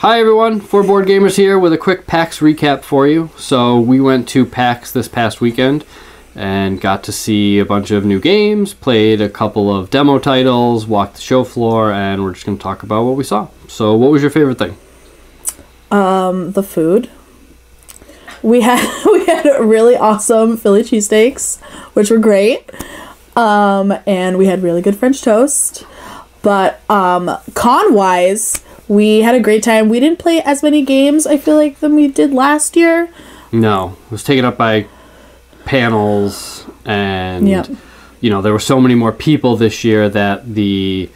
Hi everyone, 4Board Gamers here with a quick PAX recap for you. So we went to PAX this past weekend and got to see a bunch of new games, played a couple of demo titles, walked the show floor, and we're just going to talk about what we saw. So what was your favorite thing? The food. We had really awesome Philly cheesesteaks, which were great. And we had really good French toast. But con-wise, we had a great time. We didn't play as many games, I feel like, than we did last year. No, it was taken up by panels, and you know, there were so many more people this year that the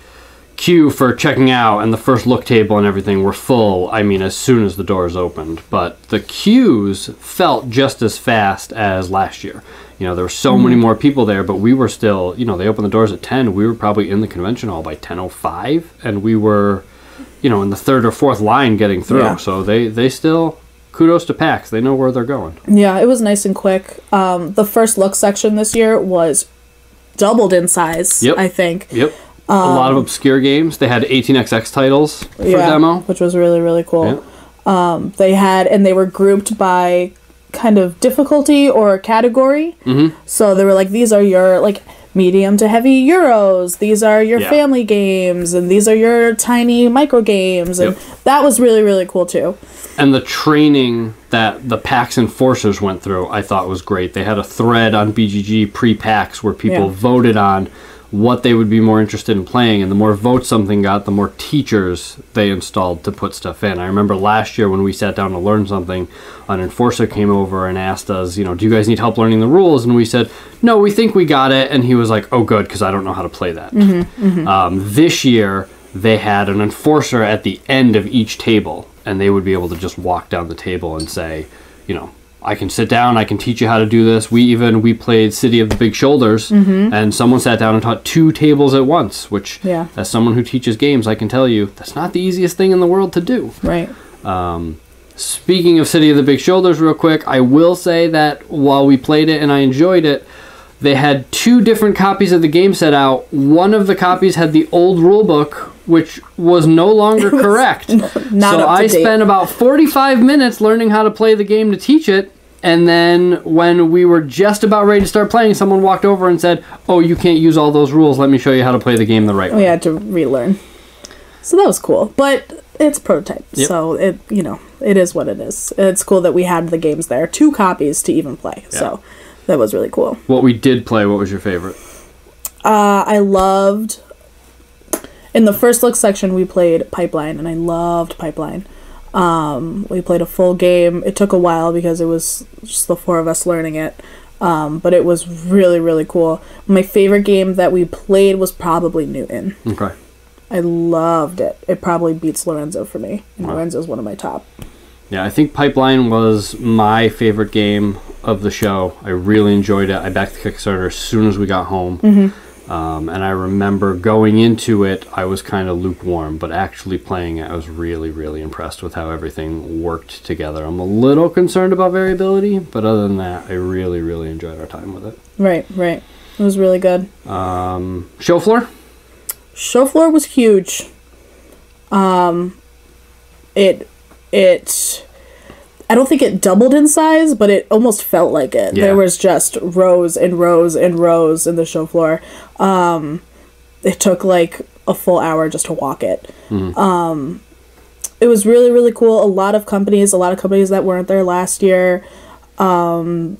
queue for checking out and the first look table and everything were full, I mean, as soon as the doors opened. But the queues felt just as fast as last year. You know, there were so many more people there, but we were still, you know, they opened the doors at 10. We were probably in the convention hall by 10:05, and we were, you know, in the third or fourth line getting through. Yeah. So they still, kudos to PAX. They know where they're going. Yeah, it was nice and quick. The first look section this year was doubled in size, I think. Yep. A lot of obscure games. They had 18xx titles for demo, which was really, really cool. Yep. They were grouped by kind of difficulty or category. So they were like, these are your like medium to heavy Euros, these are your family games, and these are your tiny micro games, and that was really, really cool too. And the training that the PAX enforcers went through, I thought was great. They had a thread on BGG pre-PAX where people voted on what they would be more interested in playing, and the more votes something got, the more teachers they installed to put stuff in. I remember last year when we sat down to learn something, an enforcer came over and asked us, you know, do you guys need help learning the rules? And we said, no, we think we got it. And he was like, oh, good, because I don't know how to play that. This year, they had an enforcer at the end of each table, and they would be able to just walk down the table and say, you know, I can sit down, I can teach you how to do this. We played City of the Big Shoulders, and someone sat down and taught 2 tables at once, which, as someone who teaches games, I can tell you, that's not the easiest thing in the world to do. Right. Speaking of City of the Big Shoulders real quick, I will say that while we played it and I enjoyed it, they had 2 different copies of the game set out. One of the copies had the old rulebook, which was no longer correct. So I spent about 45 minutes learning how to play the game to teach it, and then when we were just about ready to start playing, someone walked over and said, oh, you can't use all those rules, let me show you how to play the game the right way. We had to relearn. So that was cool, but it's prototype, so it, you know, it is what it is. It's cool that we had the games there, 2 copies to even play, so that was really cool. What we did play, what was your favorite? I loved, in the first look section, we played Pipeline, and I loved Pipeline. We played a full game. It took a while because it was just the 4 of us learning it, but it was really, really cool. My favorite game that we played was probably Newton. Okay. I loved it. It probably beats Lorenzo for me, and Lorenzo's one of my top. Yeah, I think Pipeline was my favorite game of the show. I really enjoyed it. I backed the Kickstarter as soon as we got home. And I remember going into it, I was kind of lukewarm, but actually playing it, I was really, really impressed with how everything worked together. I'm a little concerned about variability, but other than that, I really, really enjoyed our time with it. Right. It was really good. Show floor? Show floor was huge. I don't think it doubled in size, but it almost felt like it. There was just rows and rows and rows in the show floor. It took like a full hour just to walk it. It was really, really cool. A lot of companies that weren't there last year. A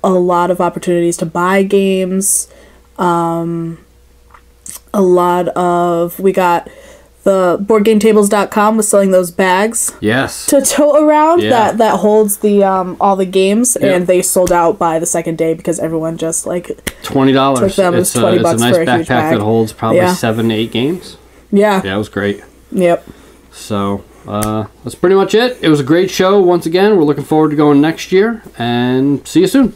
lot of opportunities to buy games. We got the BoardGameTables.com was selling those bags. Yes. To tote around that holds the all the games, and they sold out by the second day because everyone just like $20. Took them. It's $20 a nice for a backpack huge bag. that holds probably 7-8 games. Yeah. Yeah, it was great. Yep. So that's pretty much it. It was a great show once again. We're looking forward to going next year, and see you soon.